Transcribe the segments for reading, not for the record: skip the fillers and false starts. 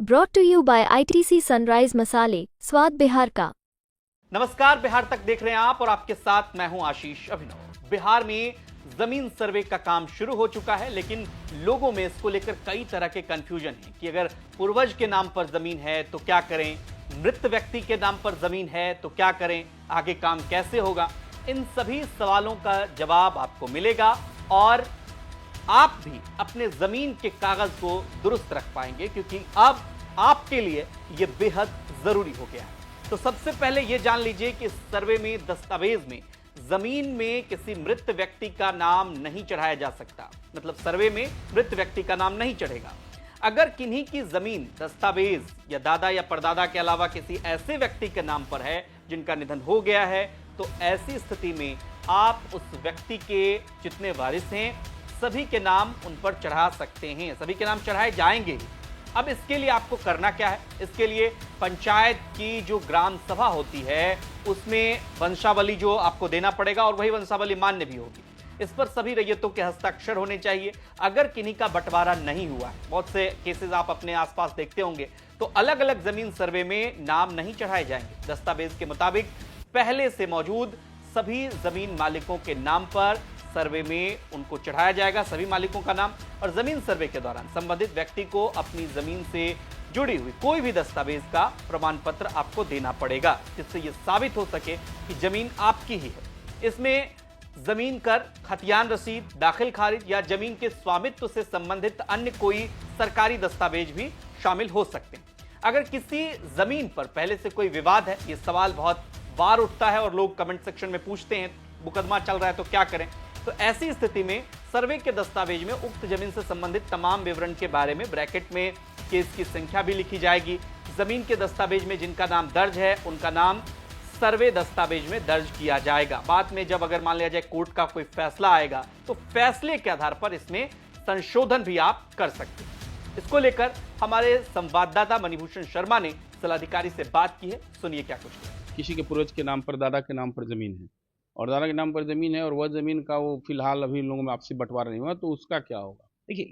Brought to you by ITC Sunrise मसाले, स्वाद बिहार का। नमस्कार, बिहार तक देख रहे हैं आप और आपके साथ मैं हूं आशीष अभिनव। बिहार में जमीन सर्वे का काम शुरू हो चुका है, लेकिन लोगों में इसको लेकर कई तरह के कंफ्यूजन है कि अगर पूर्वज के नाम पर जमीन है तो क्या करें, मृत व्यक्ति के नाम पर जमीन है तो क्या करें, आगे काम कैसे होगा। इन सभी सवालों का जवाब आपको मिलेगा और आप भी अपने जमीन के कागज को दुरुस्त रख पाएंगे, क्योंकि अब आपके लिए यह बेहद जरूरी हो गया है। तो सबसे पहले यह जान लीजिए कि सर्वे में दस्तावेज में जमीन में किसी मृत व्यक्ति का नाम नहीं चढ़ाया जा सकता। मतलब सर्वे में मृत व्यक्ति का नाम नहीं चढ़ेगा। अगर किन्हीं की जमीन दस्तावेज या दादा या परदादा के अलावा किसी ऐसे व्यक्ति के नाम पर है जिनका निधन हो गया है, तो ऐसी स्थिति में आप उस व्यक्ति के जितने वारिस हैं सभी के नाम उन पर चढ़ा सकते हैं, सभी के नाम चढ़ाए जाएंगे। अब इसके लिए आपको करना क्या है? इसके लिए पंचायत की जो ग्राम सभा होती है उसमें वंशावली जो आपको देना पड़ेगा और वही वंशावली मान्य भी होगी। इस पर सभी रैयतों के हस्ताक्षर होने चाहिए। अगर किन्हीं का बंटवारा नहीं हुआ है, बहुत से केसेस आप अपने आसपास देखते होंगे, तो अलग अलग जमीन सर्वे में नाम नहीं चढ़ाए जाएंगे। दस्तावेज के मुताबिक पहले से मौजूद सभी जमीन मालिकों के नाम पर सर्वे में उनको चढ़ाया जाएगा, सभी मालिकों का नाम। और जमीन सर्वे के दौरान संबंधित व्यक्ति को अपनी जमीन से जुड़ी हुई कोई भी दस्तावेज का प्रमाण पत्र आपको देना पड़ेगा, जिससे यह साबित हो सके कि जमीन आपकी ही है। इसमें जमीन कर, खतियान रसीद, दाखिल खारिज या जमीन के स्वामित्व से संबंधित अन्य कोई सरकारी दस्तावेज भी शामिल हो सकते हैं। अगर किसी जमीन पर पहले से कोई विवाद है, यह सवाल बहुत बार उठता है और लोग कमेंट सेक्शन में पूछते हैं, मुकदमा चल रहा है तो क्या करें। तो ऐसी स्थिति में सर्वे के दस्तावेज में उक्त जमीन से संबंधित तमाम विवरण के बारे में ब्रैकेट में केस की संख्या भी लिखी जाएगी। जमीन के दस्तावेज में जिनका नाम दर्ज है उनका नाम सर्वे दस्तावेज में दर्ज किया जाएगा। बाद में जब अगर मान लिया जाए कोर्ट का कोई फैसला आएगा तो फैसले के आधार पर इसमें संशोधन भी आप कर सकते हैं। इसको लेकर हमारे संवाददाता मणिभूषण शर्मा ने जिलाधिकारी से बात की है, सुनिए क्या कुछ है। किसी के पूर्वज के नाम पर, दादा के नाम पर जमीन है और दादा के नाम पर जमीन है और वह जमीन का वो फिलहाल अभी लोगों में आपसी बंटवारा नहीं हुआ, तो उसका क्या होगा? देखिए,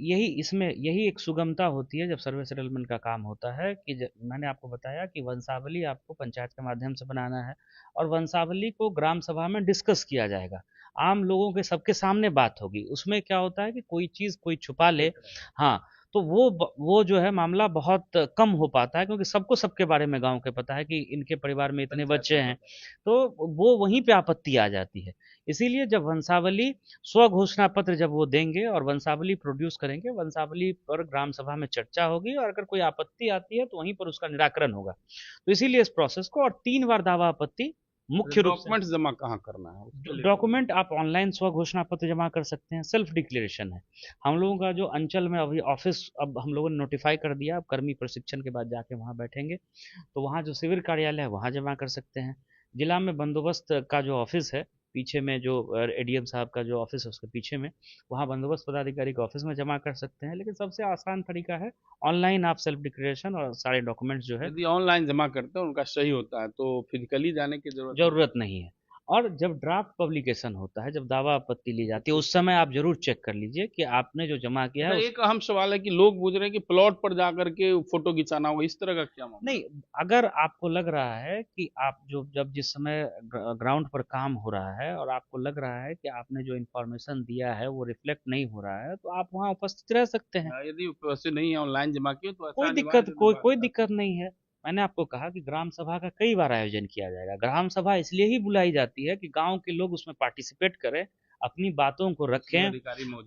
यही एक सुगमता होती है जब सर्वे सेटलमेंट का काम होता है कि मैंने आपको बताया कि वंशावली आपको पंचायत के माध्यम से बनाना है और वंशावली को ग्राम सभा में डिस्कस किया जाएगा। आम लोगों के सबके सामने बात होगी। उसमें क्या होता है कि कोई चीज़ कोई छुपा ले, हाँ, तो वो जो है मामला बहुत कम हो पाता है, क्योंकि सबको सबके बारे में गांव के पता है कि इनके परिवार में इतने बच्चे हैं, तो वो वहीं पे आपत्ति आ जाती है। इसीलिए जब वंशावली स्व घोषणा पत्र जब वो देंगे और वंशावली प्रोड्यूस करेंगे, वंशावली पर ग्राम सभा में चर्चा होगी और अगर कोई आपत्ति आती है तो वहीं पर उसका निराकरण होगा। तो इसीलिए इस प्रोसेस को, और 3 बार दावा आपत्ति मुख्य रूप से। डॉक्यूमेंट जमा कहाँ करना है? डॉक्यूमेंट आप ऑनलाइन स्व घोषणा पत्र जमा कर सकते हैं, सेल्फ डिक्लेरेशन है। हम लोगों का जो अंचल में अभी ऑफिस अब हम लोगों ने नोटिफाई कर दिया, अब कर्मी प्रशिक्षण के बाद जाके वहाँ बैठेंगे, तो वहाँ जो सिविल कार्यालय है वहाँ जमा कर सकते हैं। जिला में बंदोबस्त का जो ऑफिस है पीछे में, जो एडीएम साहब का जो ऑफिस है उसके पीछे में, वहाँ बंदोबस्त पदाधिकारी के ऑफिस में जमा कर सकते हैं। लेकिन सबसे आसान तरीका है ऑनलाइन, आप सेल्फ डिक्लेरेशन और सारे डॉक्यूमेंट्स जो है, यदि ऑनलाइन जमा करते हैं उनका सही होता है तो फिजिकली जाने की जरूरत नहीं है। और जब ड्राफ्ट पब्लिकेशन होता है, जब दावा आपत्ति ली जाती है, उस समय आप जरूर चेक कर लीजिए कि आपने जो जमा किया है। एक अहम सवाल है कि लोग पूछ रहे हैं कि प्लॉट पर जाकर के फोटो खिंचाना होगा, इस तरह का क्या मामला? नहीं, अगर आपको लग रहा है कि आप जब जिस समय ग्राउंड पर काम हो रहा है और आपको लग रहा है कि आपने जो इन्फॉर्मेशन दिया है वो रिफ्लेक्ट नहीं हो रहा है, तो आप वहाँ उपस्थित रह सकते हैं। यदि वैसे नहीं है, ऑनलाइन जमा किए तो कोई दिक्कत नहीं है। मैंने आपको कहा कि ग्राम सभा का कई बार आयोजन किया जाएगा। ग्राम सभा इसलिए ही बुलाई जाती है कि गांव के लोग उसमें पार्टिसिपेट करें, अपनी बातों को रखें,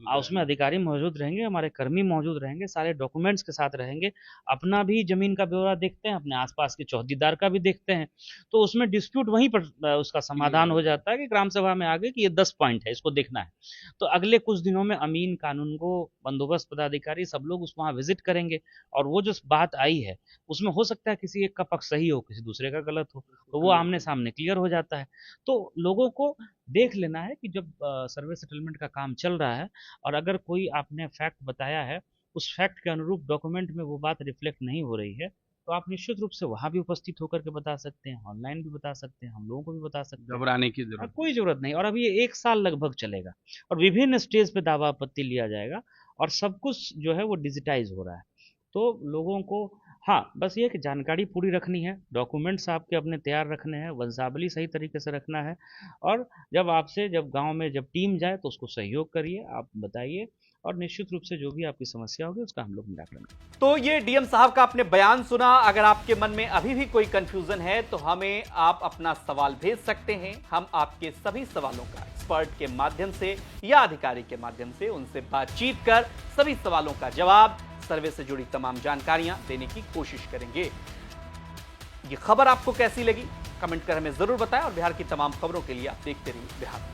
उसमें अधिकारी मौजूद रहेंगे, हमारे कर्मी मौजूद रहेंगे, सारे डॉक्यूमेंट्स के साथ रहेंगे, अपना भी जमीन का ब्यौरा देखते हैं, अपने आसपास के चौकीदार का भी देखते हैं, तो उसमें डिस्प्यूट वहीं पर उसका समाधान हो जाता है कि ग्राम सभा में आगे कि ये 10 पॉइंट है, इसको देखना है। तो अगले कुछ दिनों में अमीन, कानून को, बंदोबस्त पदाधिकारी सब लोग वहाँ विजिट करेंगे और वो जो बात आई है उसमें हो सकता है किसी एक का पक्ष सही हो, किसी दूसरे का गलत हो, तो वो आमने सामने क्लियर हो जाता है। तो लोगों को देख लेना है कि जब सर्वे सेटलमेंट का काम चल रहा है और अगर कोई आपने फैक्ट बताया है, उस फैक्ट के अनुरूप डॉक्यूमेंट में वो बात रिफ्लेक्ट नहीं हो रही है, तो आप निश्चित रूप से वहाँ भी उपस्थित होकर के बता सकते हैं, ऑनलाइन भी बता सकते हैं, हम लोगों को भी बता सकते हैं। घबराने की जरूरत कोई जरूरत नहीं। और अभी ये 1 साल लगभग चलेगा और विभिन्न स्टेज पे दावा आपत्ति लिया जाएगा और सब कुछ जो है वो डिजिटाइज हो रहा है। तो लोगों को हाँ, बस ये कि जानकारी पूरी रखनी है, डॉक्यूमेंट्स आपके अपने तैयार रखने हैं, वंशावली सही तरीके से रखना है और जब गाँव में जब टीम जाए तो उसको सहयोग करिए, आप बताइए और निश्चित रूप से जो भी आपकी समस्या होगी उसका हम लोग निराकरण करेंगे। तो ये डीएम साहब का आपने बयान सुना। अगर आपके मन में अभी भी कोई कंफ्यूजन है तो हमें आप अपना सवाल भेज सकते हैं। हम आपके सभी सवालों का एक्सपर्ट के माध्यम से या अधिकारी के माध्यम से उनसे बातचीत कर सभी सवालों का जवाब, सर्वे से जुड़ी तमाम जानकारियां देने की कोशिश करेंगे। ये खबर आपको कैसी लगी कमेंट कर हमें जरूर बताएं और बिहार की तमाम खबरों के लिए आप देखते रहिए बिहार।